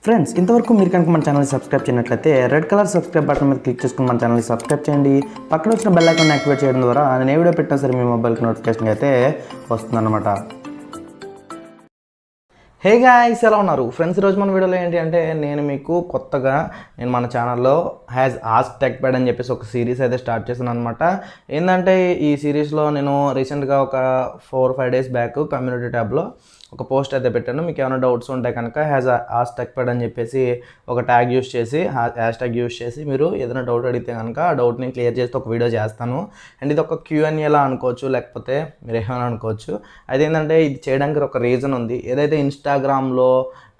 Friends ఇంతవరకు మీరు కనుక మన ఛానల్ని సబ్స్క్రైబ్ చేయనట్లయితే రెడ్ కలర్ సబ్స్క్రైబ్ బటన్ మీద క్లిక్ చేసుకుని మన ఛానల్ని సబ్స్క్రైబ్ చేయండి. పక్కన వచ్చిన బెల్ ఐకాన్ యాక్టివేట్ చేయడం ద్వారా నేను ఏ వీడియో పెట్టినా సరే మీ మొబైల్కి నోటిఫికేషన్ అయితే వస్తుందన్నమాట. హే గాయ్స్, ఎలా ఉన్నారు ఫ్రెండ్స్? ఈరోజు మన వీడియోలో ఏంటి అంటే నేను మన ఛానల్లో Asktechpad అని చెప్పేసి ఒక సిరీస్ అయితే స్టార్ట్ చేశాను అనమాట. ఏంటంటే ఈ సిరీస్లో నేను రీసెంట్గా ఒక 4-5 డేస్ బ్యాక్ కమ్యూనిటీ ట్యాబ్లో ఒక పోస్ట్ అయితే పెట్టాను. మీకు ఏమైనా డౌట్స్ ఉంటే కనుక Asktechpad అని చెప్పేసి ఒక ట్యాగ్ యూస్ చేసి హ్యాష్ట్యాగ్ యూస్ చేసి మీరు ఏదైనా డౌట్ అడిగితే కనుక ఆ డౌట్ని క్లియర్ చేస్తే ఒక వీడియో చేస్తాను. అండ్ ఇది ఒక Q&Aలా అనుకోవచ్చు, లేకపోతే మీరు ఏమైనా అనుకోవచ్చు. అయితే ఏంటంటే ఇది చేయడానికి ఒక రీజన్ ఉంది. ఏదైతే ఇన్స్టాగ్రామ్లో,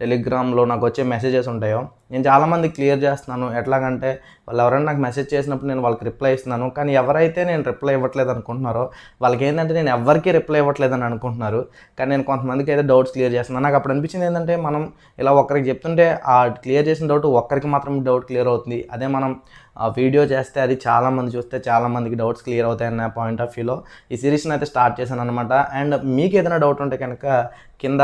టెలిగ్రామ్లో నాకు వచ్చే మెసేజెస్ ఉంటాయో నేను చాలామంది క్లియర్ చేస్తున్నాను. ఎట్లాగంటే వాళ్ళు ఎవరైనా నాకు మెసేజ్ చేసినప్పుడు నేను వాళ్ళకి రిప్లై ఇస్తున్నాను, కానీ ఎవరైతే నేను రిప్లై ఇవ్వట్లేదు అనుకుంటున్నారో వాళ్ళకి ఏంటంటే నేను ఎవరికి రిప్లై ఇవ్వట్లేదని అనుకుంటున్నారు. కానీ నేను కొంతమందికి అయితే డౌట్స్ క్లియర్ చేస్తున్నాను. నాకు అప్పుడు అనిపించింది ఏంటంటే మనం ఇలా ఒక్కరికి చెప్తుంటే ఆ క్లియర్ చేసిన డౌట్ ఒక్కరికి మాత్రం డౌట్ క్లియర్ అవుతుంది. అదే మనం వీడియో చేస్తే అది చాలామంది చూస్తే చాలామందికి డౌట్స్ క్లియర్ అవుతాయన్న పాయింట్ ఆఫ్ వ్యూలో ఈ సిరీస్ని అయితే స్టార్ట్ చేశాను అనమాట. అండ్ మీకు ఏదైనా డౌట్ ఉంటే కనుక కింద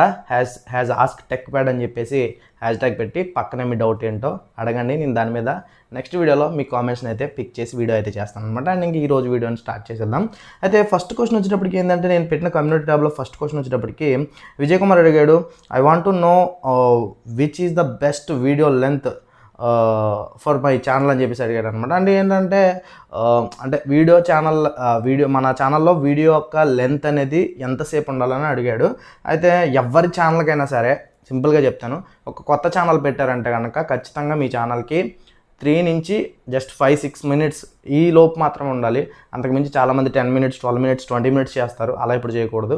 Asktechpad అని చెప్పేసి హ్యాష్ట్యాగ్ పెట్టి పక్కనే మీ డౌట్ ఏంటో అడగండి. నేను దాని మీద నెక్స్ట్ వీడియోలో మీ కామెంట్స్ని అయితే పిక్ చేసి వీడియో అయితే చేస్తాను అనమాట. అండ్ ఇంక ఈరోజు వీడియోని స్టార్ట్ చేసేద్దాం. అయితే ఫస్ట్ క్వశ్చన్ వచ్చేటప్పటికి ఏంటంటే నేను పెట్టిన కమ్యూనిటీ ట్యాబ్లో ఫస్ట్ క్వశ్చన్ వచ్చేటప్పటికి విజయ్ కుమార్ అడిగాడు, I want to know which is the best video length for my channel అని చెప్పేసి అడిగాడు అనమాట. అంటే ఏంటంటే మన ఛానల్లో వీడియో యొక్క లెంత్ అనేది ఎంతసేపు ఉండాలని అడిగాడు. అయితే ఎవరి ఛానల్కైనా సరే సింపుల్గా చెప్తాను, ఒక కొత్త ఛానల్ పెట్టారంటే కనుక ఖచ్చితంగా మీ ఛానల్కి 3 నుంచి జస్ట్ 5-6 మినిట్స్ ఈ లోపు మాత్రం ఉండాలి. అంతకుమించి చాలామంది 10 మినిట్స్, 12 మినిట్స్, 20 మినిట్స్ చేస్తారు. అలా ఇప్పుడు చేయకూడదు.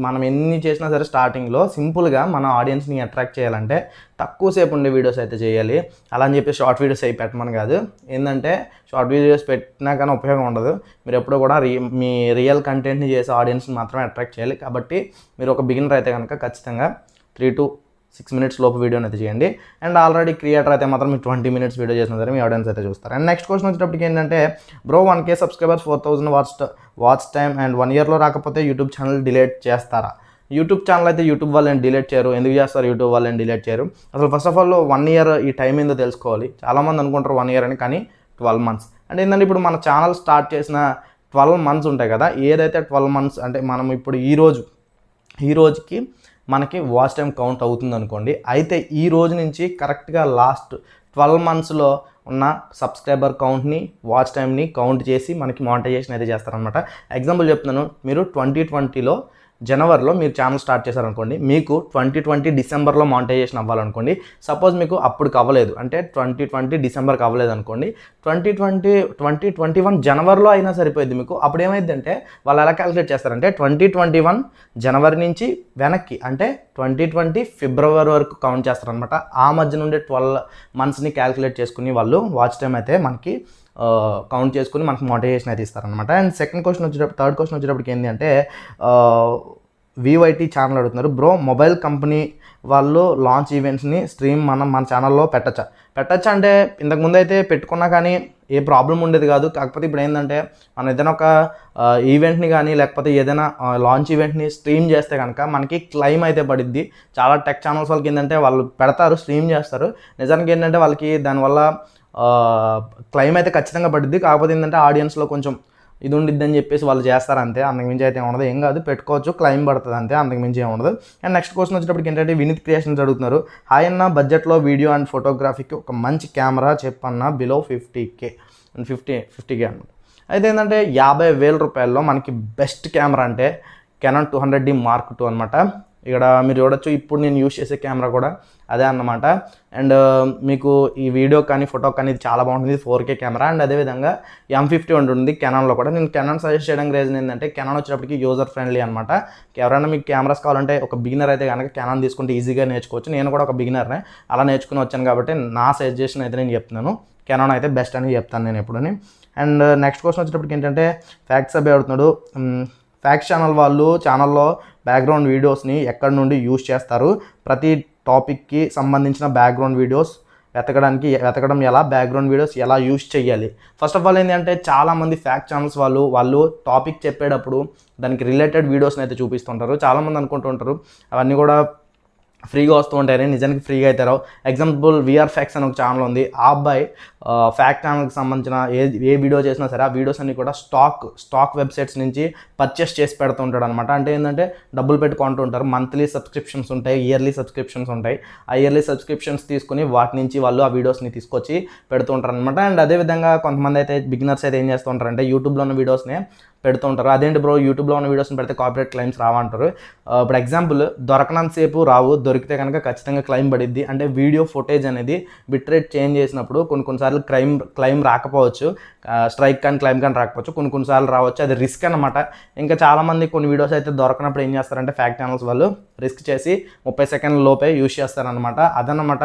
మనం ఎన్ని చేసినా సరే స్టార్టింగ్లో సింపుల్గా మన ఆడియన్స్ని అట్రాక్ట్ చేయాలంటే తక్కువసేపు ఉండే వీడియోస్ అయితే చేయాలి. అలా అని చెప్పి షార్ట్ వీడియోస్ అయి పెట్టమని కాదు. ఏంటంటే షార్ట్ వీడియోస్ పెట్టినా కానీ ఉపయోగం ఉండదు. మీరు ఎప్పుడు కూడా మీ రియల్ కంటెంట్ని చేసే ఆడియన్స్ని మాత్రమే అట్రాక్ట్ చేయాలి. కాబట్టి మీరు ఒక బిగినర్ అయితే కనుక ఖచ్చితంగా 3 to 6 మినిట్స్ లోపు వీడియోని అయితే చేయండి. అండ్ ఆల్రెడీ క్రియేటర్ అయితే మాత్రం మీరు 20 మినిట్స్ వీడియో చేసినా సరే మీ ఆడియన్స్ అయితే చూస్తారు. అండ్ నెక్స్ట్ క్వశ్చన్ వచ్చేటప్పటికి ఏంటంటే, bro 1K subscribers 4000 watch time and 1 ఇయర్లో రాకపోతే యూట్యూబ్ ఛానల్ డిలీట్ చేస్తారా? యూట్యూబ్ ఛానల్ అయితే యూట్యూబ్ వాళ్ళని డిలీట్ చేయరు. ఎందుకు చేస్తారు యూట్యూబ్ వాళ్ళని డిలీట్ చేయరు? అసలు ఫస్ట్ ఆఫ్ ఆల్ 1 ఇయర్ ఈ టైం ఏందో తెలుసుకోవాలి. చాలామంది అనుకుంటారు 1 ఇయర్ అని, కానీ 12 మంత్స్. అంటే ఏంటంటే ఇప్పుడు మన ఛానల్ స్టార్ట్ చేసిన 12 మంత్స్ ఉంటాయి కదా, ఏదైతే 12 మంత్స్ అంటే మనం ఇప్పుడు ఈ రోజుకి మనకి వాచ్ టైం కౌంట్ అవుతుంది అనుకోండి. అయితే ఈ రోజు నుంచి కరెక్ట్గా లాస్ట్ 12 మంత్స్లో ఉన్న సబ్స్క్రైబర్ కౌంట్ని, వాచ్ టైంని కౌంట్ చేసి మనకి మానిటైజేషన్ అయితే చేస్తారనమాట. ఎగ్జాంపుల్ చెప్తున్నాను, మీరు 2020లో జనవరిలో మీరు ఛానల్ స్టార్ట్ చేశారనుకోండి, మీకు 2020 డిసెంబర్లో మానిటైజేషన్ అవ్వాలనుకోండి. సపోజ్ మీకు అప్పుడు అవ్వలేదు అంటే 2020 డిసెంబర్కి అవ్వలేదు అనుకోండి, 2021 జనవరిలో అయినా సరిపోయింది మీకు. అప్పుడు ఏమైందంటే వాళ్ళు ఎలా క్యాలిక్యులేట్ చేస్తారంటే 2021 జనవరి నుంచి వెనక్కి అంటే 2020 ఫిబ్రవరి వరకు కౌంట్ చేస్తారనమాట. ఆ మధ్య నుండి 12 మంత్స్ని క్యాలిక్యులేట్ చేసుకుని వాళ్ళు వాచ్ టైం అయితే మనకి కౌంట్ చేసుకుని మనకు మోటివేషన్ అయితే ఇస్తారనమాట. అండ్ థర్డ్ క్వశ్చన్ వచ్చేటప్పటికి ఏంటి అంటే VYT ఛానల్ అడుగుతున్నారు, బ్రో మొబైల్ కంపెనీ వాళ్ళు లాంచ్ ఈవెంట్స్ని స్ట్రీమ్ మన ఛానల్లో పెట్టచ్చా అంటే ఇంతకుముందు అయితే పెట్టుకున్నా కానీ ఏ ప్రాబ్లం ఉండేది కాదు. కాకపోతే ఇప్పుడు ఏంటంటే మనం ఏదైనా ఒక ఈవెంట్ని కానీ లేకపోతే ఏదైనా లాంచ్ ఈవెంట్ని స్ట్రీమ్ చేస్తే కనుక మనకి క్లైమ్ అయితే పడిద్ది. చాలా టెక్ ఛానల్స్ వాళ్ళకి ఏంటంటే వాళ్ళు పెడతారు, స్ట్రీమ్ చేస్తారు. నిజానికి ఏంటంటే వాళ్ళకి దానివల్ల క్లైమ్ అయితే ఖచ్చితంగా పడుద్ది. కాకపోతే ఏంటంటే ఆడియన్స్లో కొంచెం ఇది ఉండిద్ది అని చెప్పేసి వాళ్ళు చేస్తారు అంతే. అంతకుమించి అయితే ఉండదు. ఏం కాదు, పెట్టుకోవచ్చు, క్లైమ్ పడుతుంది అంతే, అంతకుమించి ఏమి ఉండదు. అండ్ నెక్స్ట్ క్వశ్చన్ వచ్చేటప్పటికి ఏంటంటే వినీత్ క్రియేషన్స్ అడుగుతున్నారు, హాయ్ అన్న, బడ్జెట్లో వీడియో అండ్ ఫోటోగ్రఫీకి ఒక మంచి కెమెరా చెప్పన్న బిలో 50K అనమాట. అయితే ఏంటంటే 50,000 రూపాయల్లో మనకి బెస్ట్ కెమెరా అంటే కెనాన్ 200D Mark II అనమాట. ఇక్కడ మీరు చూడొచ్చు, ఇప్పుడు నేను యూజ్ చేసే కెమెరా కూడా అదే అన్నమాట. అండ్ మీకు ఈ వీడియో కానీ ఫోటో కానీ ఇది చాలా బాగుంటుంది. 4K camera. అండ్ అదేవిధంగా M50 ఉంటుంది కెనాన్లో కూడా. నేను కెనాన్ సజెస్ట్ చేయడానికి రీజన్ ఏంటంటే కెనాన్ వచ్చేటప్పటికి యూజర్ ఫ్రెండ్లీ అనమాట. ఎవరైనా మీకు కెమెరాస్ కావాలంటే ఒక బిగినర్ అయితే కనుక కెనాన్ తీసుకుంటే ఈజీగా నేర్చుకోవచ్చు. నేను కూడా ఒక బిగినర్నే, అలా నేర్చుకుని వచ్చాను కాబట్టి నా సజెషన్ అయితే నేను చెప్తున్నాను, కెనాన్ అయితే బెస్ట్ అని చెప్తాను నేను ఎప్పుడని. అండ్ నెక్స్ట్ క్వశ్చన్ వచ్చేటప్పటికి ఏంటంటే ఫ్యాక్ట్స్ అబ్బాయి అడుగుతున్నాడు, ఫ్యాక్ట్స్ ఛానల్ వాళ్ళు ఛానల్లో బ్యాక్గ్రౌండ్ వీడియోస్ని ఎక్కడి నుండి యూజ్ చేస్తారు? ప్రతి టాపిక్కి సంబంధించిన బ్యాక్గ్రౌండ్ వీడియోస్ వెతకడం ఎలా, బ్యాక్గ్రౌండ్ వీడియోస్ ఎలా యూజ్ చేయాలి? ఫస్ట్ ఆఫ్ ఆల్ ఏంటంటే చాలామంది ఫ్యాక్ట్ ఛానల్స్ వాళ్ళు టాపిక్ చెప్పేటప్పుడు దానికి రిలేటెడ్ వీడియోస్ని అయితే చూపిస్తుంటారు. చాలామంది అనుకుంటూ ఉంటారు అవన్నీ కూడా ఫ్రీగా వస్తూ ఉంటాయని, నిజానికి ఫ్రీగా అయితే రావు. ఎగ్జాంపుల్ విఆర్ ఫ్యాక్స్ అని ఒక ఛానల్ ఉంది. ఆ అబ్బాయి ఫ్యాక్ట్ ఛానల్కి సంబంధించిన ఏ వీడియో చేసినా సరే ఆ వీడియోస్ అన్ని కూడా స్టాక్ వెబ్సైట్స్ నుంచి పర్చేస్ చేసి పెడుతూ ఉంటాడు అనమాట. అంటే ఏంటంటే డబ్బులు పెట్టి కొంటూ ఉంటారు. మంత్లీ సబ్స్క్రిప్షన్స్ ఉంటాయి, ఇయర్లీ సబ్స్క్రిప్షన్స్ ఉంటాయి. ఆ ఇయర్లీ సబ్స్క్రిప్షన్స్ తీసుకుని వాటి నుంచి వాళ్ళు ఆ వీడియోస్ని తీసుకొచ్చి పెడుతూ ఉంటారు అనమాట. అండ్ అదేవిధంగా కొంతమంది అయితే బిగినర్స్ అయితే ఏం చేస్తూ ఉంటారంటే యూట్యూబ్లో ఉన్న వీడియోస్ని పెడుతూ ఉంటారు. అదేంటి బ్రో యూట్యూబ్లో ఉన్న వీడియోస్ని పెడితే కాపీరైట్ క్లైమ్స్ రావంటారు. ఇప్పుడు ఎగ్జాంపుల్ దొరకనంతసేపు రావు, దొరికితే కనుక ఖచ్చితంగా క్లైమ్ పడిద్ది. అంటే వీడియో ఫుటేజ్ అనేది బిట్రేట్ చేంజ్ చేసినప్పుడు కొన్నిసార్లు క్లైమ్ రాకపోవచ్చు, స్ట్రైక్ కానీ క్లైమ్ కానీ రాకపోవచ్చు, కొన్నిసార్లు రావచ్చు. అది రిస్క్ అనమాట. ఇంకా చాలామంది కొన్ని వీడియోస్ అయితే దొరకనప్పుడు ఏం చేస్తారంటే ఫ్యాక్ట్ ఛానల్స్ వాళ్ళు రిస్క్ చేసి 30 సెకండ్ల లోపే యూజ్ చేస్తారనమాట. అదనమాట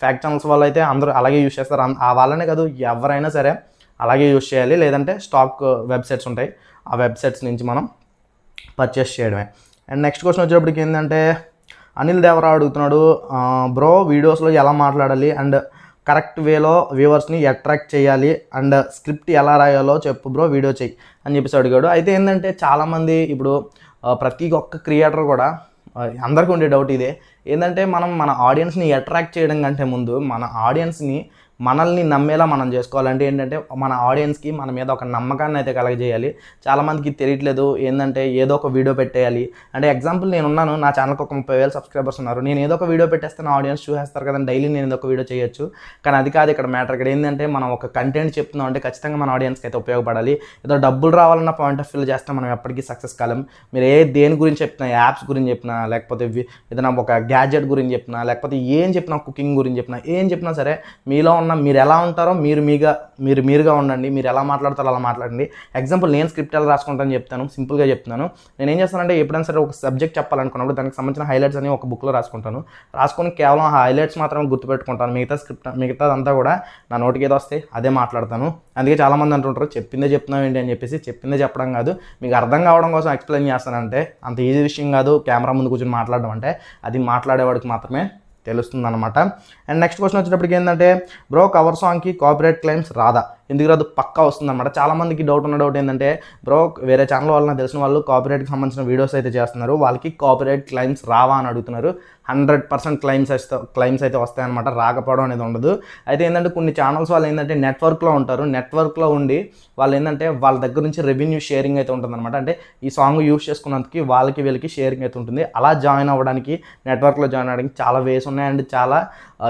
ఫ్యాక్ట్ ఛానల్స్ వాళ్ళు అయితే అందరూ అలాగే యూజ్ చేస్తారు. ఆ వాళ్ళనే కాదు, ఎవరైనా సరే అలాగే యూజ్ చేయాలి. లేదంటే స్టాక్ వెబ్సైట్స్ ఉంటాయి, ఆ వెబ్సైట్స్ నుంచి మనం పర్చేస్ చేయడమే. అండ్ నెక్స్ట్ క్వశ్చన్ వచ్చేటప్పటికి ఏంటంటే అనిల్ దేవరావు అడుగుతున్నాడు, బ్రో వీడియోస్లో ఎలా మాట్లాడాలి అండ్ కరెక్ట్ వేలో వ్యూవర్స్ని అట్రాక్ట్ చేయాలి అండ్ స్క్రిప్ట్ ఎలా రాయాలో చెప్పు బ్రో, వీడియో చెయ్యి అని చెప్పేసి అడిగాడు. అయితే ఏంటంటే చాలామంది ఇప్పుడు ప్రతి ఒక్క క్రియేటర్ కూడా అందరికీ ఉండే డౌట్ ఇదే, ఏంటంటే మనం మన ఆడియన్స్ని అట్రాక్ట్ చేయడం కంటే ముందు మన ఆడియన్స్ని మనల్ని నమ్మేలా మనం చేసుకోవాలంటే ఏంటంటే మన ఆడియన్స్కి మన మీద ఒక నమ్మకాన్ని అయితే కలగజేయాలి. చాలామందికి తెలియట్లేదు, ఏంటంటే ఏదో ఒక వీడియో పెట్టేయాలి. అంటే ఎగ్జాంపుల్ నేను ఉన్నాను, నా ఛానల్కి ఒక 30,000 సబ్స్క్రైబర్స్ ఉన్నారు. నేను ఏదో ఒక వీడియో పెట్టేస్తే నా ఆడియన్స్ చూసేస్తారు కదా, డైలీ నేను ఏదో ఒక వీడియో చేయొచ్చు. కానీ అది కాదు ఇక్కడ మ్యాటర్. ఇక్కడ ఏంటంటే మనం ఒక కంటెంట్ చెప్తున్నాం అంటే ఖచ్చితంగా మన ఆడియన్స్కి అయితే ఉపయోగపడాలి. ఏదో డబ్బులు రావాలన్న పాయింట్ ఆఫ్ వ్యూలో చేస్తే మనం ఎప్పటికీ సక్సెస్ కాలేం. మీరు దేని గురించి చెప్పినా, యాప్స్ గురించి చెప్పినా, లేకపోతే ఏదైనా ఒక గ్యాడ్జెట్ గురించి చెప్పినా, లేకపోతే ఏం చెప్పినా, కుకింగ్ గురించి చెప్పినా, ఏం చెప్పినా సరే మీలో ఉన్న మీరు ఎలా ఉంటారో మీరుగా ఉండండి. మీరు ఎలా మాట్లాడతారో అలా మాట్లాడండి. ఎగ్జాంపుల్ నేను స్క్రిప్ట్ ఎలా రాసుకుంటానని చెప్తాను, సింపుల్గా చెప్తున్నాను. నేను ఏం చేస్తానంటే ఎప్పుడైనా సరే ఒక సబ్జెక్ట్ చెప్పాలనుకున్నప్పుడు దానికి సంబంధించిన హైలైట్స్ అని ఒక బుక్లో రాసుకొని కేవలం ఆ హైలైట్స్ మాత్రమే గుర్తుపెట్టుకుంటాను. మిగతాదంతా కూడా నా నోటికి ఏదో వస్తే అదే మాట్లాడతాను. అందుకే చాలామంది అంటుంటారు చెప్పిందే చెప్తున్నావు ఏంటి అని చెప్పేసి. చెప్పిందే చెప్పడం కాదు, మీకు అర్థం కావడం కోసం ఎక్స్ప్లెయిన్ చేస్తానంటే అంత ఈజీ విషయం కాదు కెమెరా ముందు కూర్చొని మాట్లాడడం అంటే. అది మాట్లాడేవాడికి మాత్రమే తెలుస్తుంది అనమాట. అండ్ నెక్స్ట్ క్వశ్చన్ వచ్చేటప్పటికి ఏంటంటే బ్రో కవర్ సాంగ్కి కాపీరైట్ క్లైమ్స్ రాదా? ఎందుకు రాదు? పక్కా వస్తుంది అనమాట. చాలామందికి డౌట్ ఏంటంటే బ్రో వేరే ఛానల్ వాళ్ళని తెలిసిన వాళ్ళు కాపీరైట్కి సంబంధించిన వీడియోస్ అయితే చేస్తున్నారు, వాళ్ళకి కాపీరైట్ క్లైమ్స్ రావా అని అడుగుతున్నారు. 100% క్లైమ్స్ అయితే వస్తాయన్నమాట, రాకపోవడం అనేది ఉండదు. అయితే ఏంటంటే కొన్ని ఛానల్స్ వాళ్ళు ఏంటంటే నెట్వర్క్లో ఉంటారు, నెట్వర్క్లో ఉండి వాళ్ళు ఏంటంటే వాళ్ళ దగ్గర నుంచి రెవెన్యూ షేరింగ్ అయితే ఉంటుంది అనమాట. అంటే ఈ సాంగ్ యూస్ చేసుకున్నందుకు వీళ్ళకి షేరింగ్ అయితే ఉంటుంది. అలా జాయిన్ అవ్వడానికి, నెట్వర్క్లో జాయిన్ అవ్వడానికి చాలా వేస్ ఉన్నాయి అండ్ చాలా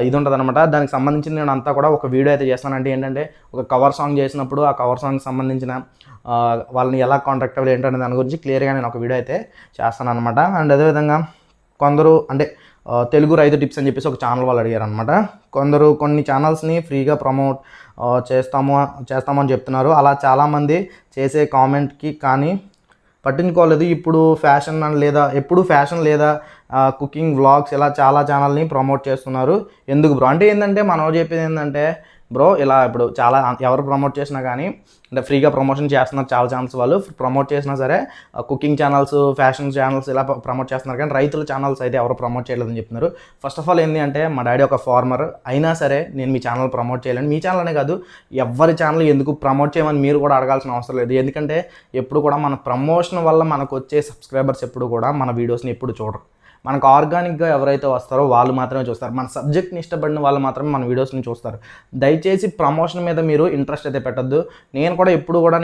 ఇది ఉంటుంది అనమాట. దానికి సంబంధించి నేను అంతా కూడా ఒక వీడియో అయితే చేస్తాను. అంటే ఏంటంటే ఒక కవర్ సాంగ్ చేసినప్పుడు ఆ కవర్ సాంగ్కి సంబంధించిన వాళ్ళని ఎలా కాంటాక్ట్ అవ్వాలి ఏంటనే దాని గురించి క్లియర్గా నేను ఒక వీడియో అయితే చేస్తాను అనమాట. అండ్ అదేవిధంగా కొందరు అంటే తెలుగు రైతు టిప్స్ అని చెప్పేసి ఒక ఛానల్ వాళ్ళు అడిగారు అనమాట. కొన్ని ఛానల్స్ని ఫ్రీగా ప్రమోట్ చేస్తామని చెప్తున్నారు. అలా చాలామంది చేసే కామెంట్కి కానీ పట్టించుకోలేదు. ఎప్పుడు ఫ్యాషన్ లేదా కుకింగ్ వ్లాగ్స్ ఇలా చాలా ఛానల్ని ప్రమోట్ చేస్తున్నారు ఎందుకు బ్రో? అంటే ఏంటంటే మనం చెప్పేది ఏంటంటే బ్రో ఇలా ఇప్పుడు చాలా ఎవరు ప్రమోట్ చేసినా కానీ అంటే ఫ్రీగా ప్రమోషన్ చేస్తున్నారు చాలా ఛానల్స్ వాళ్ళు. ప్రమోట్ చేసినా సరే కుకింగ్ ఛానల్స్, ఫ్యాషన్ ఛానల్స్ ఇలా ప్రమోట్ చేస్తున్నారు, కానీ రైతుల ఛానల్స్ అయితే ఎవరు ప్రమోట్ చేయలేదని చెప్తున్నారు. ఫస్ట్ ఆఫ్ ఆల్ ఏంటి అంటే మా డాడీ ఒక ఫార్మర్ అయినా సరే నేను మీ ఛానల్ ప్రమోట్ చేయలేను. మీ ఛానల్ అనే కాదు, ఎవరి ఛానల్ ఎందుకు ప్రమోట్ చేయమని మీరు కూడా అడగాల్సిన అవసరం లేదు. ఎందుకంటే ఎప్పుడు కూడా మన ప్రమోషన్ వల్ల మనకు వచ్చే సబ్స్క్రైబర్స్ ఎప్పుడు కూడా మన వీడియోస్ని ఎప్పుడు చూడరు. మనకు ఆర్గానిక్గా ఎవరైతే వస్తారో వాళ్ళు మాత్రమే చూస్తారు. మన సబ్జెక్ట్ని ఇష్టపడిన వాళ్ళు మాత్రమే మన వీడియోస్ని చూస్తారు. దయచేసి ప్రమోషన్ మీద మీరు ఇంట్రెస్ట్ అయితే పెట్టద్దు. నేను కూడా ఎప్పుడు కూడా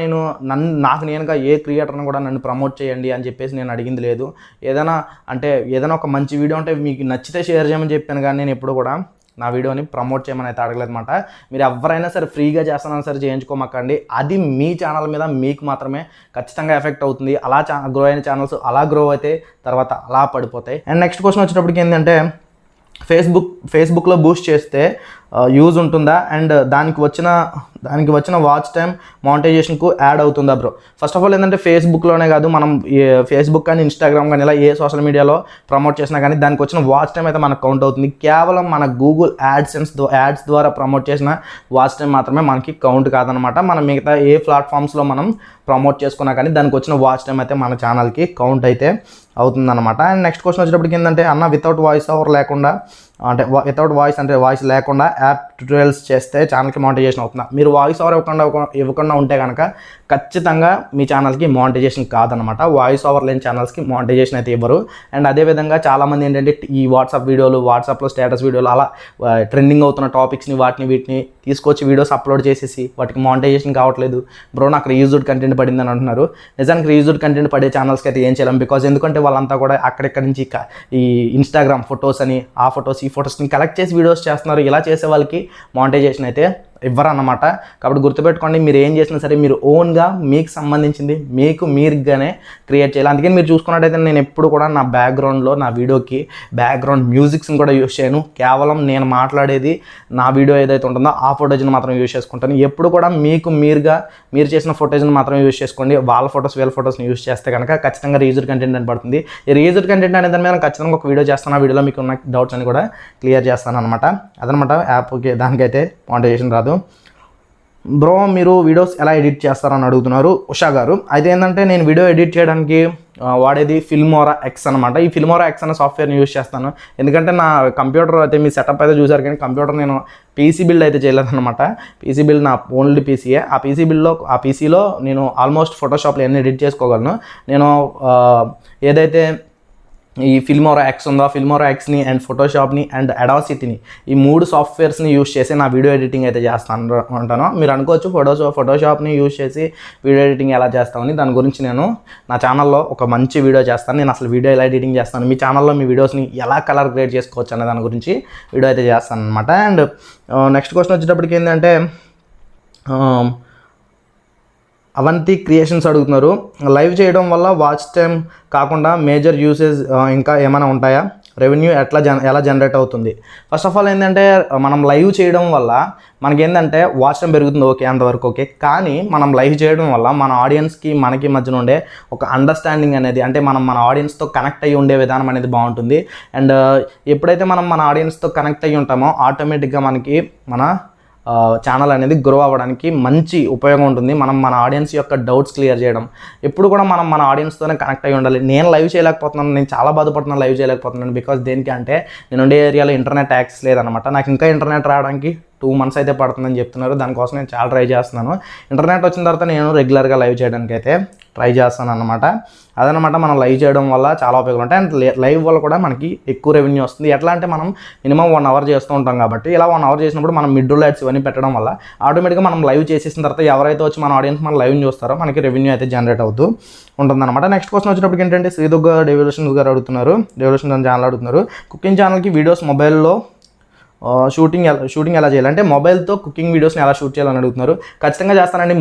నాకు నేనుగా ఏ క్రియేటర్ని కూడా నన్ను ప్రమోట్ చేయండి అని చెప్పేసి నేను అడిగింది లేదు. ఏదైనా ఒక మంచి వీడియో అంటే మీకు నచ్చితే షేర్ చేయమని చెప్పాను, కానీ నేను ఎప్పుడు కూడా నా వీడియోని ప్రమోట్ చేయమని అయితే అడగలేదు అనమాట. మీరు ఎవరైనా సరే ఫ్రీగా చేస్తానని సరే చేయించుకోమాకండి. అది మీ ఛానల్ మీద మీకు మాత్రమే ఖచ్చితంగా ఎఫెక్ట్ అవుతుంది. అలా గ్రో అయిన ఛానల్స్ అలా గ్రో అయితే తర్వాత అలా పడిపోతాయి. అండ్ నెక్స్ట్ క్వశ్చన్ వచ్చేటప్పటికి ఏంటంటే ఫేస్బుక్లో బూస్ట్ చేస్తే యూజ్ ఉంటుందా అండ్ దానికి వచ్చిన వాచ్ టైం మానిటైజేషన్కు యాడ్ అవుతుందా బ్రో? ఫస్ట్ ఆఫ్ ఆల్ ఏంటంటే ఫేస్బుక్లోనే కాదు, మనం ఫేస్బుక్ కానీ ఇన్స్టాగ్రామ్ కానీ ఇలా ఏ సోషల్ మీడియాలో ప్రమోట్ చేసినా కానీ దానికి వచ్చిన వాచ్ టైం అయితే మనకు కౌంట్ అవుతుంది. కేవలం మన గూగుల్ యాడ్స్ ద్వారా ప్రమోట్ చేసిన వాచ్ టైం మాత్రమే మనకి కౌంట్ కాదనమాట. మనం మిగతా ఏ ప్లాట్ఫామ్స్లో మనం ప్రమోట్ చేసుకున్నా కానీ దానికి వచ్చిన వాచ్ టైం అయితే మన ఛానల్కి కౌంట్ అయితే అవుతుందన్నమాట. అండ్ నెక్స్ట్ క్వశ్చన్ వచ్చేటప్పటికి ఏంటంటే అన్న వితౌట్ వాయిస్ ఓవర్ లేకుండా అంటే వితౌట్ వాయిస్ అంటే వాయిస్ లేకుండా యాప్ ట్యూటోరియల్స్ చేస్తే ఛానల్కి మానిటైజేషన్ అవుతుందా? మీరు వాయిస్ ఓవర్ ఇవ్వకుండా ఉంటే కనుక ఖచ్చితంగా మీ ఛానల్కి మానిటైజేషన్ కాదనమాట. వాయిస్ ఓవర్ లేని ఛానల్స్కి మానిటైజేషన్ అయితే ఇవ్వరు. అండ్ అదేవిధంగా చాలామంది ఏంటంటే ఈ వాట్సాప్ వీడియోలు, వాట్సాప్లో స్టేటస్ వీడియోలు అలా ట్రెండింగ్ అవుతున్న టాపిక్స్ని వీటిని తీసుకొచ్చి వీడియోస్ అప్లోడ్ చేసేసి వాటికి మానిటైజేషన్ కావట్లేదు. బ్రో నాకు రీయూజ్డ్ కంటెంట్ పడిందని అంటున్నారు. నిజానికి రీయూజ్డ్ కంటెంట్ పడే ఛానల్స్కి అయితే ఏం చేయలేం. బికాజ్ ఎందుకంటే వాళ్ళంతా కూడా అక్కడెక్కడి నుంచి ఈ ఇన్స్టాగ్రామ్ ఫొటోస్ అని ఆ ఫొటోస్ ఈ ఫొటోస్ని కలెక్ట్ చేసి వీడియోస్ చేస్తున్నారు. ఇలా చేసే వాళ్ళకి మానిటైజేషన్ అయితే ఇవ్వరన్నమాట. కాబట్టి గుర్తుపెట్టుకోండి, మీరు ఏం చేసినా సరే మీరు ఓన్గా మీకు సంబంధించింది మీరుగానే క్రియేట్ చేయాలి. అందుకని మీరు చూసుకున్నట్టయితే నేను ఎప్పుడు కూడా నా బ్యాక్గ్రౌండ్లో నా వీడియోకి బ్యాక్గ్రౌండ్ మ్యూజిక్స్ని కూడా యూస్ చేయను. కేవలం నేను మాట్లాడేది నా వీడియో ఏదైతే ఉంటుందో ఆ ఫోటోజ్ని మాత్రం యూస్ చేసుకుంటాను. ఎప్పుడు కూడా మీరు చేసిన ఫోటోజ్ని మాత్రం యూస్ చేసుకోండి. వాళ్ళ ఫోటోస్ వీళ్ళ ఫోటోస్ని యూస్ చేస్తే కనుక ఖచ్చితంగా రీయూజ్డ్ కంటెంట్ అని పడుతుంది. ఈ రీయూజ్డ్ కంటెంట్ అనేది దాని మీద ఖచ్చితంగా ఒక వీడియో చేస్తాను. ఆ వీడియోలో మీకు ఉన్న డౌట్స్ అని కూడా క్లియర్ చేస్తాను అనమాట. అదనమాట యాప్కి దానికైతే మానిటైజేషన్ రాదు. బ్రో మీరు వీడియోస్ ఎలా ఎడిట్ చేస్తారని అడుగుతున్నారు ఉషా గారు. అయితే ఏంటంటే నేను వీడియో ఎడిట్ చేయడానికి వాడేది ఫిల్మోరా ఎక్స్ అనమాట. ఈ ఫిల్మోరా ఎక్స్ అనే సాఫ్ట్వేర్ని యూస్ చేస్తాను. ఎందుకంటే నా కంప్యూటర్ అయితే మీ సెటప్ అయితే చూసారు, కానీ కంప్యూటర్ నేను పీసీ బిల్డ్ అయితే చేయలేదన్నమాట. పీసీ బిల్డ్ నా ఓన్లీ పీసీయే. ఆ పీసీలో నేను ఆల్మోస్ట్ ఫోటోషాప్లో ఎన్ని ఎడిట్ చేసుకోగలను. నేను ఏదైతే ఈ ఫిల్మోరా ఎక్స్ ఉందో ఆ ఫిల్మోరా ఎక్స్ని అండ్ ఫోటోషాప్ని అండ్ అడాసిటీని ఈ 3 సాఫ్ట్వేర్స్ని యూస్ చేసి నా వీడియో ఎడిటింగ్ అయితే చేస్తాను అంటాను. మీరు అనుకోవచ్చు ఫోటోషాప్ని యూస్ చేసి వీడియో ఎడిటింగ్ ఎలా చేస్తామని. దాని గురించి నేను నా ఛానల్లో ఒక మంచి వీడియో చేస్తాను. నేను అసలు వీడియో ఎలా ఎడిటింగ్ చేస్తాను, మీ ఛానల్లో మీ వీడియోస్ని ఎలా కలర్ గ్రేడ్ చేసుకోవచ్చు అనే దాని గురించి వీడియో అయితే చేస్తాను అనమాట. అండ్ నెక్స్ట్ క్వశ్చన్ వచ్చేటప్పటికి ఏంటంటే అవంతి క్రియేషన్స్ అడుగుతున్నారు, లైవ్ చేయడం వల్ల వాచ్ టైం కాకుండా మేజర్ యూసేజ్ ఇంకా ఏమైనా ఉంటాయా? రెవెన్యూ ఎలా జనరేట్ అవుతుంది? ఫస్ట్ ఆఫ్ ఆల్ ఏంటంటే మనం లైవ్ చేయడం వల్ల మనకేంటంటే వాచ్ టైం పెరుగుతుంది, ఓకే, అంతవరకు ఓకే. కానీ మనం లైవ్ చేయడం వల్ల మన ఆడియన్స్కి మనకి మధ్యన ఉండే ఒక అండర్స్టాండింగ్ అనేది, అంటే మనం మన ఆడియన్స్తో కనెక్ట్ అయ్యి ఉండే విధానం అనేది బాగుంటుంది. అండ్ ఎప్పుడైతే మనం మన ఆడియన్స్తో కనెక్ట్ అయ్యి ఉంటామో ఆటోమేటిక్గా మనకి మన ఛానల్ అనేది గ్రో అవ్వడానికి మంచి ఉపయోగం ఉంటుంది. మనం మన ఆడియన్స్ యొక్క డౌట్స్ క్లియర్ చేయడం, ఎప్పుడు కూడా మనం మన ఆడియన్స్తోనే కనెక్ట్ అయ్యి ఉండాలి. నేను లైవ్ చేయలేకపోతున్నాను, నేను చాలా బాధపడుతున్నాను లైవ్ చేయలేకపోతున్నాను. బికాజ్ దేనికి అంటే నేను ఉండే ఏరియాలో ఇంటర్నెట్ యాక్సెస్ లేదనమాట. నాకు ఇంకా ఇంటర్నెట్ రావడానికి 2 months అయితే పడుతుందని చెప్తున్నారు. దానికోసం నేను చాలా ట్రై చేస్తున్నాను. ఇంటర్నెట్ వచ్చిన తర్వాత నేను రెగ్యులర్గా లైవ్ చేయడానికి అయితే ట్రై చేస్తాను అనమాట. అదనమాట మనం లైవ్ చేయడం వల్ల చాలా ఉపయోగాలు ఉంటాయి. అండ్ లైవ్ వల్ల కూడా మనకి ఎక్కువ రెవెన్యూ వస్తుంది. ఎట్లా అంటే మనం మినిమం 1 hour చేస్తూ ఉంటాం కాబట్టి ఇలా 1 hour చేసినప్పుడు మనం మిడ్ రోల్ యాడ్స్ ఇవన్నీ పెట్టడం వల్ల ఆటోమేటిక్గా మనం లైవ్ చేసేసిన తర్వాత ఎవరైతే వచ్చి మన ఆడియన్స్ మన లైవ్ చూస్తారో మనకి రెవెన్యూ అయితే జనరేట్ అవుతూ ఉంటుందన్నమాట. నెక్స్ట్ క్వశ్చన్ వచ్చేటప్పటికి ఏంటంటే శ్రీదుర్గ డెవల్యూషన్స్ గారు అడుగుతున్నారు, డెవల్యూషన్ ఛానల్ అడుగుతున్నారు, కుకింగ్ ఛానల్కి వీడియోస్ మొబైల్లో షూటింగ్ ఎలా చేయాలి అంటే మొబైల్తో కుకింగ్ వీడియోస్ని ఎలా షూట్ చేయాలని అడుగుతున్నారు. ఖచ్చితంగా చేస్తానండి.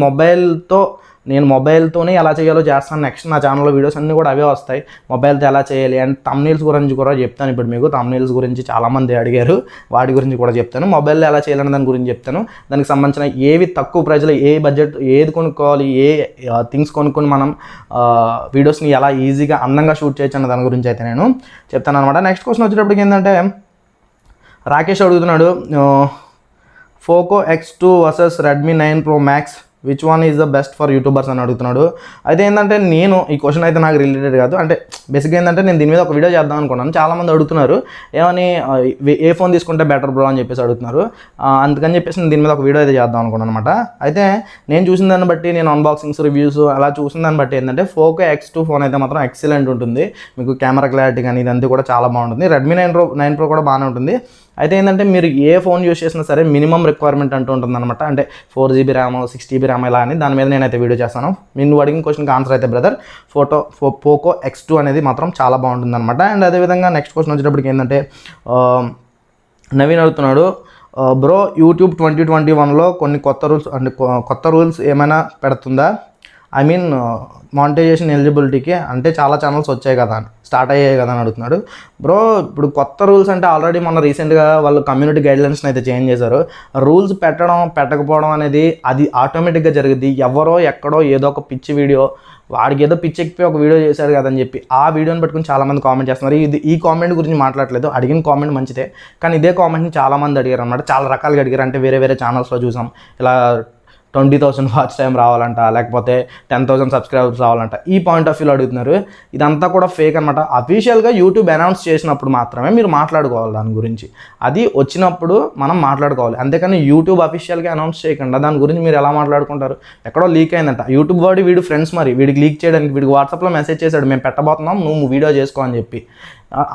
నేను మొబైల్తోనే ఎలా చేయాలో చేస్తాను. నెక్స్ట్ నా ఛానల్లో వీడియోస్ అన్నీ కూడా అవే వస్తాయి, మొబైల్తో ఎలా చేయాలి. అండ్ థంబ్నెయిల్స్ గురించి కూడా చెప్తాను. ఇప్పుడు మీకు థంబ్నెయిల్స్ గురించి చాలామంది అడిగారు, వాటి గురించి కూడా చెప్తాను. మొబైల్లో ఎలా చేయాలని దాని గురించి చెప్తాను. దానికి సంబంధించిన ఏవి తక్కువ ప్రైజ్లో ఏ బడ్జెట్ ఏది కొనుక్కోవాలి, ఏ థింగ్స్ కొనుక్కొని మనం వీడియోస్ని ఎలా ఈజీగా అందంగా షూట్ చేయొచ్చు అన్న దాని గురించి అయితే నేను చెప్తాను అనమాట. నెక్స్ట్ క్వశ్చన్ వచ్చేటప్పటికి ఏంటంటే రాకేష్ అడుగుతున్నాడు, Poco X2 versus Redmi 9 Pro Max which one is the best for YouTubers అని అడుగుతున్నాడు. అయితే ఏంటంటే నేను ఈ క్వశ్చన్ అయితే నాకు రిలేటెడ్ కాదు, అంటే బేసిక్గా ఏంటంటే నేను దీని మీద ఒక వీడియో చేద్దాం అనుకున్నాను. చాలామంది అడుగుతున్నారు ఏమని ఏ ఫోన్ తీసుకుంటే బెటర్ బ్రో అని చెప్పేసి అడుగుతున్నారు. అందుకని చెప్పేసి నేను దీని మీద ఒక వీడియో అయితే చేద్దాం అనుకున్నాను అనమాట. అయితే నేను చూసిన దాన్ని బట్టి, నేను అన్బాక్సింగ్స్ రివ్యూస్ అలా చూసిన దాన్ని బట్టి ఏంటంటే పోకో X2 ఫోన్ అయితే మాత్రం ఎక్సలెంట్ ఉంటుంది. మీకు కెమెరా క్లారిటీ కానీ ఇదంతా కూడా చాలా బాగుంటుంది. రెడ్మీ 9 Pro కూడా బాగానే ఉంటుంది. అయితే ఏంటంటే మీరు ఏ ఫోన్ యూస్ చేసినా సరే మినిమం రిక్వైర్మెంట్ అంటూ ఉంటుందన్నమాట. అంటే 4GB ర్యామ్ 6GB ర్యామ్ ఇలా అని దాని మీద నేనైతే వీడియో చేస్తాను. మీరు అడిగిన క్వశ్చన్కి ఆన్సర్ అయితే బ్రదర్ పోకో X2 అనేది మాత్రం చాలా బాగుంటుందన్నమాట. అండ్ అదేవిధంగా నెక్స్ట్ క్వశ్చన్ వచ్చేటప్పటికి ఏంటంటే నవీన్ అడుగుతున్నాడు, బ్రో యూట్యూబ్ 2021లో కొన్ని కొత్త రూల్స్ ఏమైనా పెడుతుందా? ఐ మీన్ మానిటైజేషన్ ఎలిజిబిలిటీకి, అంటే చాలా ఛానల్స్ వచ్చాయి కదా, స్టార్ట్ అయ్యాయి కదా అని అడుగుతున్నాడు. బ్రో ఇప్పుడు కొత్త రూల్స్ అంటే ఆల్రెడీ మొన్న రీసెంట్గా వాళ్ళు కమ్యూనిటీ గైడ్లైన్స్ని అయితే చేంజ్ చేశారు. రూల్స్ పెట్టకపోవడం అనేది అది ఆటోమేటిక్గా జరుగుద్ది. ఎవరో ఎక్కడో ఏదో ఒక పిచ్చి వీడియో, వాడికి ఏదో పిచ్చి ఎక్కిపోయి ఒక వీడియో చేశారు కదని చెప్పి ఆ వీడియోని పెట్టుకుని చాలామంది కామెంట్ చేస్తున్నారు. ఈ కామెంట్ గురించి మాట్లాడలేదు, అడిగిన కామెంట్ మంచిదే, కానీ ఇదే కామెంట్ని చాలామంది అడిగారు అనమాట. చాలా రకాలుగా అడిగారు. అంటే వేరే ఛానల్స్లో చూసాం ఇలా 20,000 వాచ్ టైం రావాలంట, లేకపోతే 10,000 సబ్స్క్రైబర్స్ రావాలంట. ఈ పాయింట్ ఆఫ్ వ్యూలో అడుగుతున్నారు. ఇదంతా కూడా ఫేక్ అనమాట. అఫీషియల్గా యూట్యూబ్ అనౌన్స్ చేసినప్పుడు మాత్రమే మీరు మాట్లాడుకోవాలి దాని గురించి. అది వచ్చినప్పుడు మనం మాట్లాడుకోవాలి. అంతేకాని యూట్యూబ్ అఫీషియల్గా అనౌన్స్ చేయకుండా దాని గురించి మీరు ఎలా మాట్లాడుకుంటారు? ఎక్కడో లీక్ అయిందంట. యూట్యూబ్ వాడి వీడు ఫ్రెండ్స్ మరి వీడికి లీక్ చేయడానికి వీడికి వాట్సాప్లో మెసేజ్ చేశాడు, మేము పెట్టబోతున్నాం నువ్వు వీడియో చేసుకో అని చెప్పి.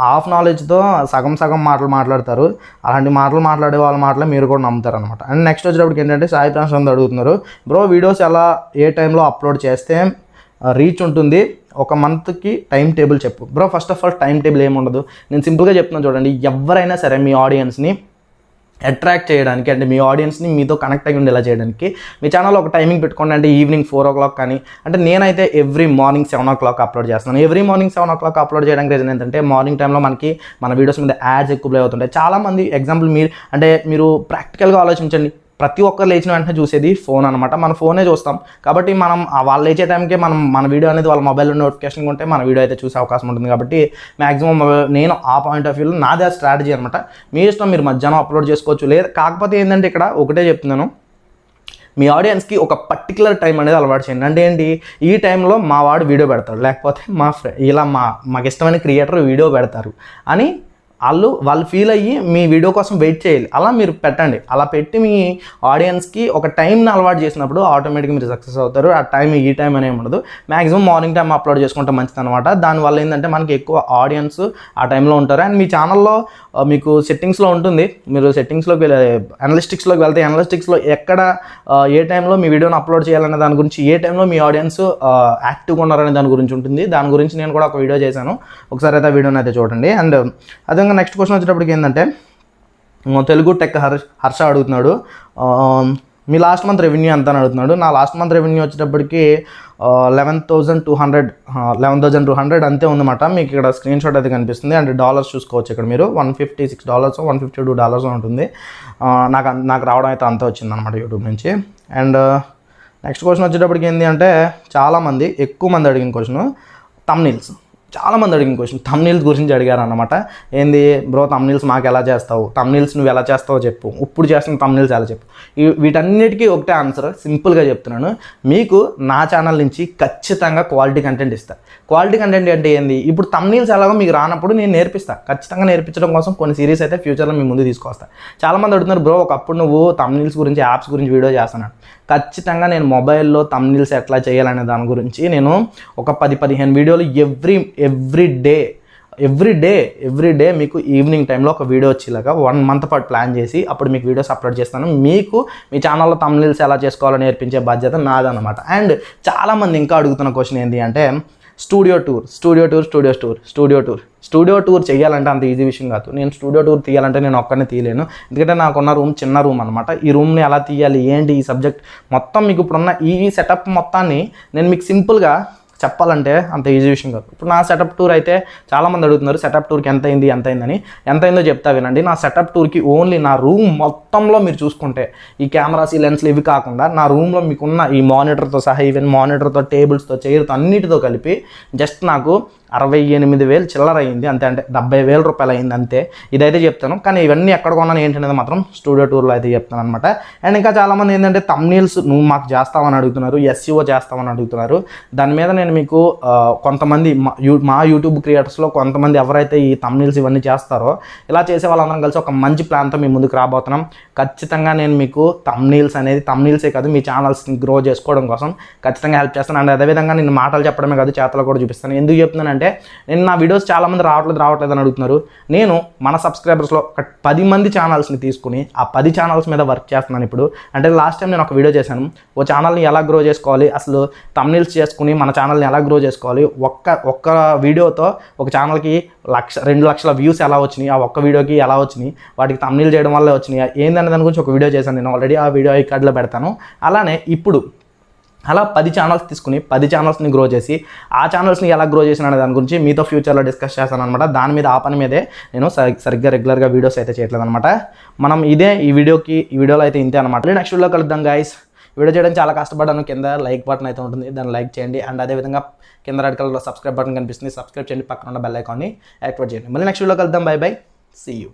హాఫ్ నాలెడ్జ్తో సగం మాటలు మాట్లాడతారు. అలాంటి మాటలు మాట్లాడే వాళ్ళ మాటలే మీరు కూడా నమ్ముతారు అనమాట. అండ్ నెక్స్ట్ వచ్చేటప్పటికి ఏంటంటే సాయి ప్రశాంత్ అడుగుతున్నారు, బ్రో వీడియోస్ ఎలా ఏ టైంలో అప్లోడ్ చేస్తే రీచ్ ఉంటుంది, ఒక మంత్కి టైం టేబుల్ చెప్పు. Bro first of all time table ఏమి ఉండదు. నేను సింపుల్గా చెప్తున్నాను చూడండి. ఎవరైనా సరే మీ ఆడియన్స్ని అట్రాక్ట్ చేయడానికి, అంటే మీ ఆడియన్స్ని మీతో కనెక్ట్ అయ్యి ఉండేలా చేయడానికి మీ ఛానల్లో ఒక టైమింగ్ పెట్టుకోండి. అంటే ఈవినింగ్ 4 o'clock కానీ, అంటే నేనైతే ఎవ్రీ మార్నింగ్ 7 o'clock అప్లోడ్ చేస్తున్నాను. ఎవ్రీ మార్నింగ్ 7 o'clock అప్లోడ్ చేయడానికి రీజన్ ఏంటంటే మార్నింగ్ టైంలో మనకి మన వీడియోస్ మీద యాడ్స్ ఎక్కువ ప్లే అవుతుంటాయి. చాలామంది ఎగ్జాంపుల్ మీరు ప్రాక్టికల్గా ఆలోచించండి. ప్రతి ఒక్కరు లేచిన వెంటనే చూసేది ఫోన్ అనమాట. మన ఫోనే చూస్తాం కాబట్టి మనం వాళ్ళు లేచే టైంకే మన వీడియో అనేది వాళ్ళ మొబైల్లో నోటిఫికేషన్ ఉంటే మన వీడియో అయితే చూసే అవకాశం ఉంటుంది. కాబట్టి మ్యాక్సిమం నేను ఆ పాయింట్ ఆఫ్ వ్యూలో నాదే స్ట్రాటజీ అనమాట. మీ ఇష్టం, మీరు మధ్యాహ్నం అప్లోడ్ చేసుకోవచ్చు. లేదా కాకపోతే ఏంటంటే ఇక్కడ ఒకటే చెప్తున్నాను, మీ ఆడియన్స్కి ఒక పర్టికులర్ టైం అనేది అలవాటు చేయండి. అంటే ఏంటి, ఈ టైంలో మా వాడు వీడియో పెడతాడు, లేకపోతే ఇలా మాకు ఇష్టమైన క్రియేటర్ వీడియో పెడతారు అని వాళ్ళు ఫీల్ అయ్యి మీ వీడియో కోసం వెయిట్ చేయాలి. అలా మీరు పెట్టండి. అలా పెట్టి మీ ఆడియన్స్కి ఒక టైంని అలవాటు చేసినప్పుడు ఆటోమేటిక్గా మీరు సక్సెస్ అవుతారు. ఆ టైం ఈ టైం అనేవి ఉండదు. మ్యాక్సిమం మార్నింగ్ టైం అప్లోడ్ చేసుకుంటే మంచిది అనమాట. దానివల్ల ఏంటంటే మనకి ఎక్కువ ఆడియన్స్ ఆ టైంలో ఉంటారు. అండ్ మీ ఛానల్లో మీకు సెట్టింగ్స్లో ఉంటుంది. మీరు సెట్టింగ్స్లోకి అనలిస్టిక్స్లోకి వెళ్తే అనలిస్టిక్స్లో ఎక్కడ ఏ టైంలో మీ వీడియోని అప్లోడ్ చేయాలనే దాని గురించి, ఏ టైంలో మీ ఆడియన్స్ యాక్టివ్గా ఉన్నారనే దాని గురించి ఉంటుంది. దాని గురించి నేను కూడా ఒక వీడియో చేశాను, ఒకసారి అయితే ఆ వీడియోని అయితే చూడండి. అండ్ అదే నెక్స్ట్ క్వశ్చన్ వచ్చేటప్పటికి ఏంటంటే తెలుగు టెక్ హర్ష అడుగుతున్నాడు, మీ లాస్ట్ మంత్ రెవెన్యూ ఎంత అని అడుగుతున్నాడు. నా లాస్ట్ మంత్ రెవెన్యూ వచ్చేటప్పటికి 11,200 అంతే ఉందన్నమాట. మీకు ఇక్కడ స్క్రీన్ షాట్ అయితే కనిపిస్తుంది. అండ్ డాలర్స్ చూసుకోవచ్చు. ఇక్కడ మీరు $156 $152 ఉంటుంది. నాకు రావడం అయితే అంతే వచ్చిందనమాట యూట్యూబ్ నుంచి. అండ్ నెక్స్ట్ క్వశ్చన్ వచ్చేటప్పటికి ఏంటి అంటే చాలామంది ఎక్కువ మంది అడిగిన క్వశ్చన్ చాలామంది అడిగిన క్వశ్చన్ థంబ్నెయిల్స్ గురించి అడిగారు అన్నమాట. ఏంది బ్రో థంబ్నెయిల్స్ మాకు ఎలా చేస్తావు, థంబ్నెయిల్స్ నువ్వు ఎలా చేస్తావో చెప్పు, ఇప్పుడు చేస్తున్న థంబ్నెయిల్స్ ఎలా చెప్పు. వీటన్నిటికీ ఒకటే ఆన్సర్, సింపుల్గా చెప్తున్నాను. మీకు నా ఛానల్ నుంచి ఖచ్చితంగా క్వాలిటీ కంటెంట్ ఇస్తాను. క్వాలిటీ కంటెంట్ అంటే ఏంది, ఇప్పుడు థంబ్నెయిల్స్ ఎలాగో మీకు రానప్పుడు నేను నేర్పిస్తాను. ఖచ్చితంగా నేర్పించడం కోసం కొన్ని సిరీస్ అయితే ఫ్యూచర్లో మీ ముందు తీసుకొస్తాను. చాలామంది అడుగుతున్నారు, బ్రో ఒకప్పుడు నువ్వు థంబ్నెయిల్స్ గురించి, యాప్స్ గురించి వీడియో చేస్తున్నాను. ఖచ్చితంగా నేను మొబైల్లో థంబ్నెయిల్స్ ఎట్లా చేయాలనే దాని గురించి నేను ఒక 10-15 వీడియోలు ఎవ్రీ డే మీకు ఈవినింగ్ టైంలో ఒక వీడియో వచ్చేలాగా 1 month పాటు ప్లాన్ చేసి అప్పుడు మీకు వీడియోస్ అప్లోడ్ చేస్తాను. మీకు మీ ఛానల్లో థంబ్నెయిల్స్ ఎలా చేసుకోవాలో నేర్పించే బాధ్యత నాదనమాట. అండ్ చాలామంది ఇంకా అడుగుతున్న క్వశ్చన్ ఏంటి అంటే స్టూడియో టూర్ చేయాలంటే అంత ఈజీ విషయం కాదు. నేను స్టూడియో టూర్ తీయాలంటే నేను ఒక్కనే తీయలేను. ఎందుకంటే నాకున్న రూమ్ చిన్న రూమ్ అనమాట. ఈ రూమ్ని ఎలా తీయాలి ఏంటి ఈ సబ్జెక్ట్ మొత్తం మీకు ఇప్పుడున్న ఈ సెటప్ మొత్తాన్ని నేను మీకు సింపుల్గా చెప్పాలంటే అంత ఈజీ విషయం కాదు. ఇప్పుడు నా సెటప్ టూర్ అయితే చాలామంది అడుగుతున్నారు సెటప్ టూర్కి ఎంత అయిందో చెప్తా వినండి. నా సెటప్ టూర్కి ఓన్లీ నా రూమ్ మొత్తంలో మీరు చూసుకుంటే ఈ కెమెరాస్, ఈ లెన్స్లు ఇవి కాకుండా నా రూమ్లో మీకున్న ఈ మానిటర్తో సహా, ఈవెన్ మానిటర్తో, టేబుల్స్తో, చైర్తో అన్నిటితో కలిపి జస్ట్ నాకు 68,000 చిల్లర అయింది అంతే. అంటే 70,000 రూపాయలు అయింది అంతే. ఇదైతే చెప్తాను. కానీ ఇవన్నీ ఎక్కడ కొన్నాను ఏంటనేది మాత్రం స్టూడియో టూర్లో అయితే చెప్తాను అనమాట. అండ్ ఇంకా చాలామంది ఏంటంటే థంబ్నెయిల్స్ నువ్వు మాకు చేస్తామని అడుగుతున్నారు, SEO చేస్తామని అడుగుతున్నారు. దాని మీద నేను మీకు కొంతమంది మా యూట్యూబ్ క్రియేటర్స్లో కొంతమంది ఎవరైతే ఈ థంబ్నెయిల్స్ ఇవన్నీ చేస్తారో ఇలా చేసే వాళ్ళందరం కలిసి ఒక మంచి ప్లాన్తో మీ ముందుకు రాబోతున్నాం. ఖచ్చితంగా నేను మీకు థంబ్నెయిల్సే కాదు మీ ఛానల్స్ని గ్రో చేసుకోవడం కోసం ఖచ్చితంగా హెల్ప్ చేస్తాను. అండ్ అదేవిధంగా నేను మాటలు చెప్పడమే కాదు చేతలు కూడా చూపిస్తాను. ఎందుకు చెప్తున్నానంటే నేను నా వీడియోస్ చాలామంది రావట్లేదు అని అడుగుతున్నారు. నేను మన సబ్స్క్రైబర్స్లో ఒక 10 మంది ఛానల్స్ని తీసుకుని ఆ 10 ఛానల్స్ మీద వర్క్ చేస్తున్నాను ఇప్పుడు. అంటే లాస్ట్ టైం నేను ఒక వీడియో చేశాను, ఓ ఛానల్ని ఎలా గ్రో చేసుకోవాలి, అసలు థంబ్నెయిల్స్ చేసుకుని మన ఛానల్ని ఎలా గ్రో చేసుకోవాలి, ఒక్క వీడియోతో ఒక ఛానల్కి 2 లక్షల వ్యూస్ ఎలా వచ్చినాయి, ఆ ఒక్క వీడియోకి ఎలా వచ్చినాయి, వాటికి థంబ్నెయిల్ చేయడం వల్ల వచ్చినాయి ఏందనే దాని గురించి ఒక వీడియో చేశాను. నేను ఆల్రెడీ ఆ వీడియో ఈ కార్డులో పెడతాను. అలానే ఇప్పుడు అలా 10 ఛానల్స్ తీసుకుని 10 ఛానల్స్ని గ్రో చేసి ఆ ఛానల్స్ని ఎలా గ్రో చేసిన అనే దాని గురించి మీతో ఫ్యూచర్లో డిస్కస్ చేస్తాను అనమాట. దాని మీద ఆ పని మీదే నేను సరిగ్గా రెగ్యులర్గా వీడియోస్ అయితే చేయట్లేదు అనమాట. మనం ఈ వీడియోలో అయితే ఇంతే అనమాట. నెక్స్ట్ వీడియోలో కలుద్దాం గైస్. వీడియో చేయడం చాలా కష్టపడ్డాను. కింద లైక్ బటన్ అయితే ఉంటుంది, దాన్ని లైక్ చేయండి. అండ్ అదేవిధంగా కింద రెడ్ కలర్లో సబ్స్క్రైబ్ బటన్ కనిపిస్తుంది, సబ్స్క్రైబ్ చేయండి. పక్కన ఉన్న బెల్ ఐకాన్ని యాక్టివేట్ చేయండి. మళ్ళీ నెక్స్ట్ వీడియోలో కలుద్దాం. Bye see you.